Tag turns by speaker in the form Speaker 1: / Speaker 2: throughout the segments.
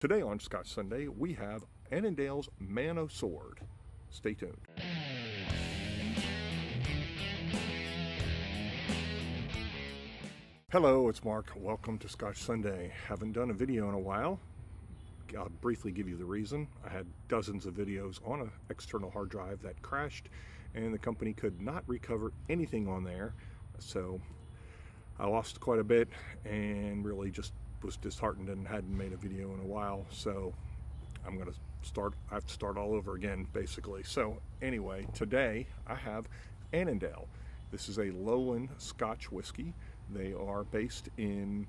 Speaker 1: Today on Scotch Sunday, we have Annandale's Man O' Sword. Stay tuned. Hello, it's Mark. Welcome to Scotch Sunday. Haven't done a video in a while. I'll briefly give you the reason. I had dozens of videos on an external hard drive that crashed, and the company could not recover anything on there. So I lost quite a bit and really just was disheartened and hadn't made a video in a while. So I have to start all over again, basically. So anyway, today I have Annandale. This is a lowland Scotch whiskey. They are based in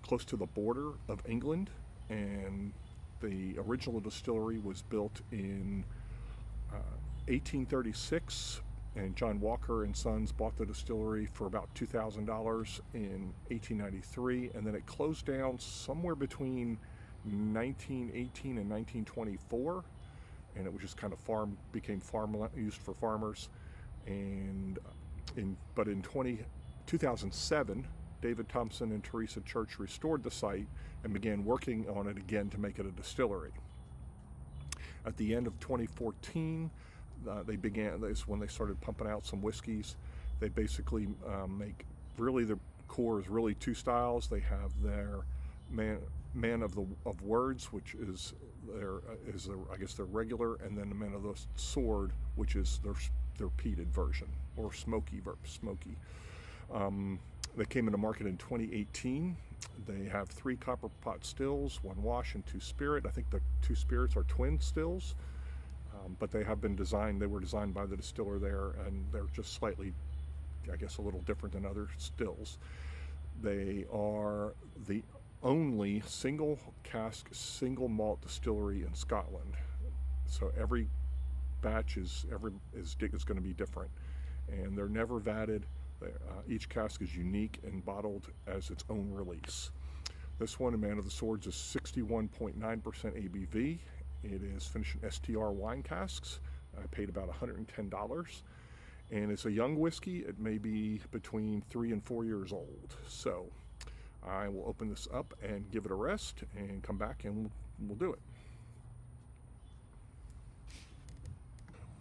Speaker 1: close to the border of England, and the original distillery was built in 1836, and John Walker and Sons bought the distillery for about $2,000 in 1893, and then it closed down somewhere between 1918 and 1924, and it was just kind of became used for farmers. And in 2007, David Thompson and Teresa Church restored the site and began working on it again to make it a distillery. At the end of 2014, when they started pumping out some whiskeys. They basically their core is really two styles. They have their Man of Words, which is their regular, and then the Man of the Sword, which is their peated version, or smoky. They came into market in 2018. They have 3 copper pot stills, 1 wash and 2 spirit. I think the 2 spirits are twin stills. But they were designed by the distiller there, and they're just slightly, I guess, a little different than other stills. They are the only single cask, single malt distillery in Scotland. So every batch is going to be different, and they're never vatted. Each cask is unique and bottled as its own release. This one, Man of the Swords, is 61.9% ABV. It is finished in STR wine casks. I paid about $110, and it's a young whiskey. It may be between 3 and 4 years old. So I will open this up and give it a rest and come back and we'll do it.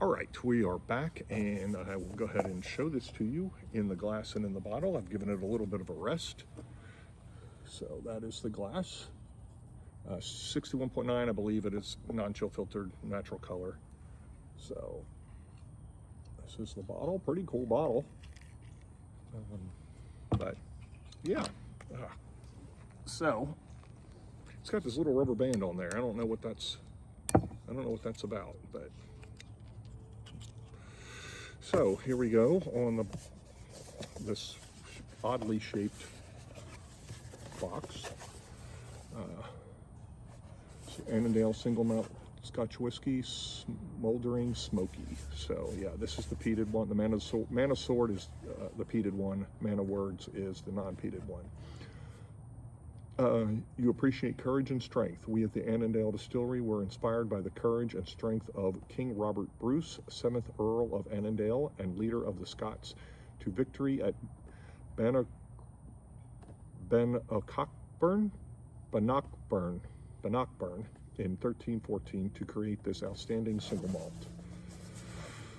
Speaker 1: All right, we are back, and I will go ahead and show this to you in the glass and in the bottle. I've given it a little bit of a rest. So that is the glass. 61.9, I believe it is non-chill filtered, natural color. So this is the bottle. Pretty cool bottle. But yeah. So it's got this little rubber band on there. I don't know what that's about, but so here we go on this oddly shaped box. Annandale single malt Scotch whiskey, smoldering smoky. So yeah, this is the peated one. The Man of Sword is the peated one. Man of Words is the non-peated one. You appreciate courage and strength. We at the Annandale Distillery were inspired by the courage and strength of King Robert Bruce, 7th Earl of Annandale and leader of the Scots, to victory at Bannockburn in 1314 to create this outstanding single malt.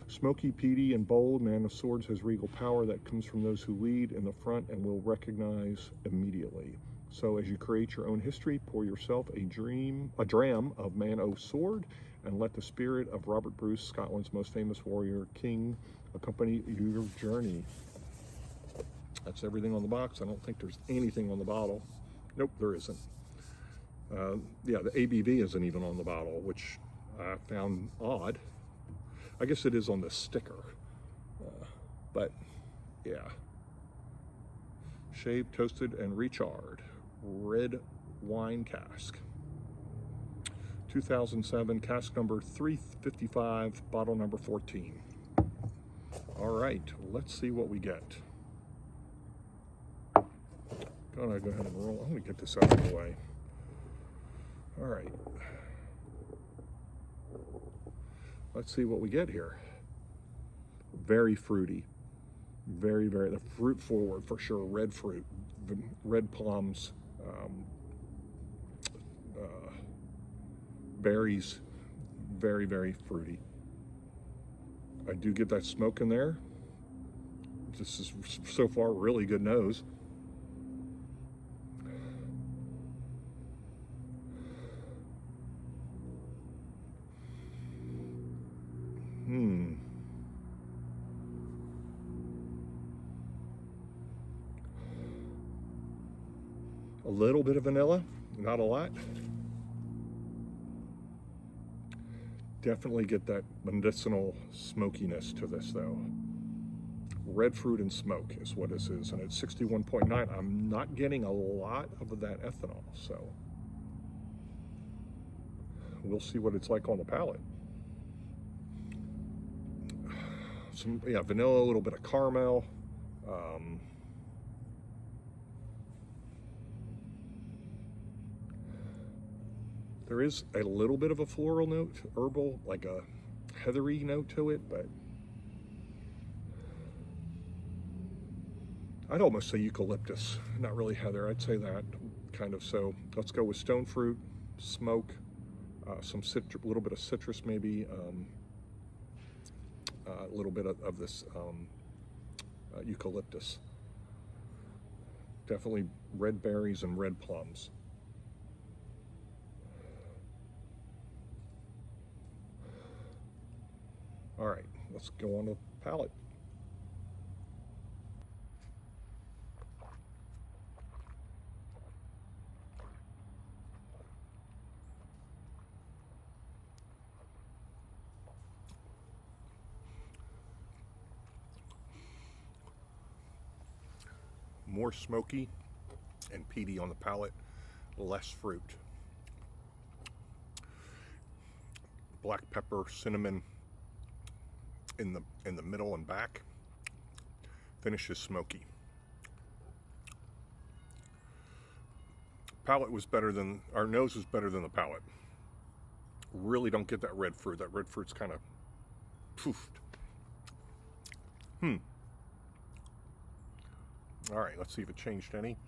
Speaker 1: Smoky, peaty, and bold, Man of Swords has regal power that comes from those who lead in the front and will recognize immediately. So as you create your own history, pour yourself a dram of Man O' Sword, and let the spirit of Robert Bruce, Scotland's most famous warrior king, accompany your journey. That's everything on the box. I don't think there's anything on the bottle. Nope, there isn't. Yeah, the ABV isn't even on the bottle, which I found odd. I guess it is on the sticker, but yeah. Shaved, toasted, and recharred. Red wine cask. 2007, cask number 355, bottle number 14. All right, let's see what we get. Gonna go ahead and roll. I'm gonna get this out of the way. All right. Let's see what we get here. Very fruity. Very, the fruit forward for sure. Red fruit, red plums, berries, very, very fruity. I do get that smoke in there. This is so far really good nose. A little bit of vanilla, not a lot. Definitely get that medicinal smokiness to this though. Red fruit and smoke is what this is, and it's 61.9. I'm not getting a lot of that ethanol, so we'll see what it's like on the palate. Some, yeah, vanilla, a little bit of caramel. There is a little bit of a floral note, herbal, like a heathery note to it, but I'd almost say eucalyptus, not really heather. I'd say that kind of. So let's go with stone fruit, smoke, some little bit of citrus maybe, a little bit of this eucalyptus. Definitely red berries and red plums. All right, let's go on the palate. More smoky and peaty on the palate, less fruit. Black pepper, cinnamon in the middle and back. Finish is smoky. Palate was better than, our nose was better than the palate. Really don't get that red fruit. That red fruit's kind of poofed. All right, let's see if it changed any.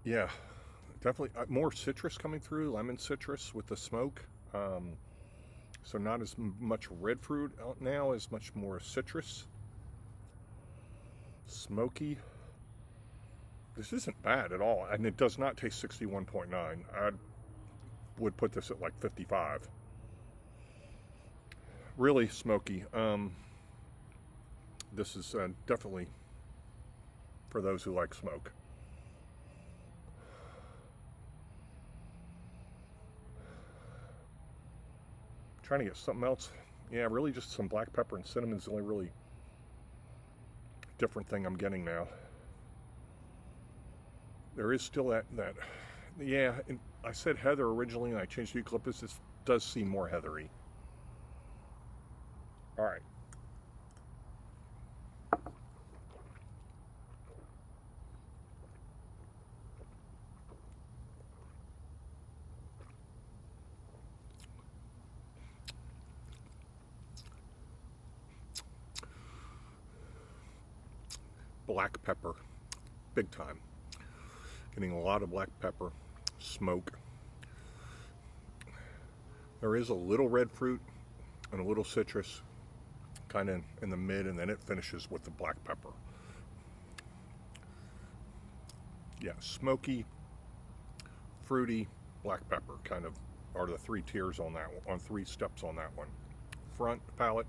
Speaker 1: Yeah, definitely more citrus coming through, lemon citrus with the smoke. So not as much red fruit out now, as much more citrus. Smoky. This isn't bad at all, and it does not taste 61.9. I would put this at like 55. Really smoky. This is definitely for those who like smoke. Trying to get something else. Yeah, really just some black pepper and cinnamon is the only really different thing I'm getting now. There is still that yeah, I said heather originally and I changed to eucalyptus. This does seem more heathery. All right. Black pepper, big time. Getting a lot of black pepper, smoke. There is a little red fruit and a little citrus kind of in the mid, and then it finishes with the black pepper. Yeah, smoky, fruity, black pepper kind of are the three tiers on that one, on 3 steps on that one. Front palate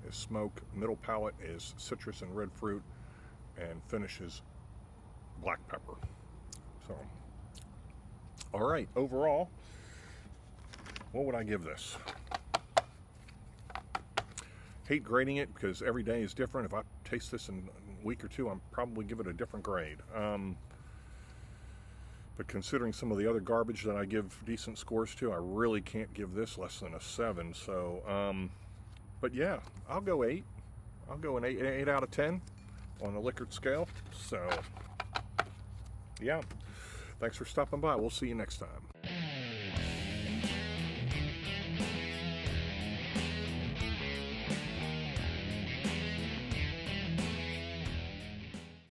Speaker 1: is smoke, middle palate is citrus and red fruit, and finishes black pepper. So, all right, overall, what would I give this? Hate grading it because every day is different. If I taste this in a week or two, I'm probably give it a different grade. But considering some of the other garbage that I give decent scores to, I really can't give this less than a 7. So, but yeah, I'll go 8. I'll go an 8 out of 10 on the Likert scale. So, yeah. Thanks for stopping by. We'll see you next time.